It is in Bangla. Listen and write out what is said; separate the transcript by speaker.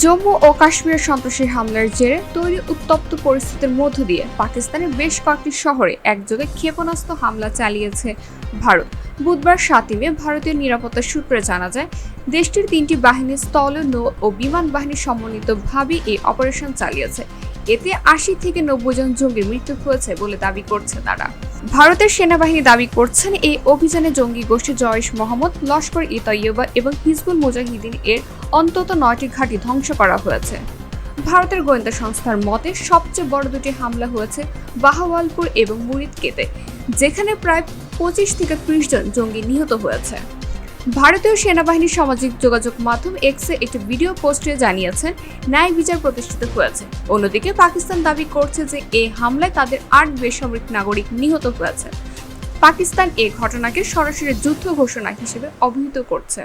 Speaker 1: জম্মু ও কাশ্মীরের সন্ত্রাসী হামলার জেরে তৈরি উত্তপ্ত পরিস্থিতির মধ্য দিয়ে পাকিস্তানের বেশ কয়েকটি শহরে একযোগে ক্ষেপণাস্ত্র হামলা চালিয়েছে ভারত। বুধবার 7 মে ভারতীয় নিরাপত্তা সূত্রে জানা যায়, দেশটির 3টি বাহিনী স্থল, নৌ ও বিমান বাহিনী সমন্বিতভাবে এই অপারেশন চালিয়েছে। এতে 80 থেকে 90 জন জঙ্গির মৃত্যু হয়েছে বলে দাবি করছে তারা। ভারতের সেনাবাহিনী দাবি করছেন, এই অভিযানে জঙ্গি গোষ্ঠী জইশ-ই-মোহাম্মদ, লস্কর-ই-তৈয়বা এবং হিজবুল মুজাহিদিন এর অন্তত 9টি ঘাঁটি ধ্বংস করা হয়েছে। ভারতের গোয়েন্দা সংস্থার মতে সবচেয়ে বড় দুটি হামলা হয়েছে বাহাওয়ালপুর এবং মুরিদকেতে, যেখানে প্রায় 25 থেকে 30 জন জঙ্গি নিহত হয়েছে। ভারতীয় সেনাবাহিনীর সামাজিক যোগাযোগ মাধ্যম এক্সে একটি ভিডিও পোস্টে জানিয়েছেন, ন্যায় বিচার প্রতিষ্ঠিত হয়েছে। অন্যদিকে পাকিস্তান দাবি করছে যে এই হামলায় তাদের 8 বেসামরিক নাগরিক নিহত হয়েছে। পাকিস্তান এই ঘটনাকে সরাসরি যুদ্ধ ঘোষণা হিসেবে অভিহিত করছে।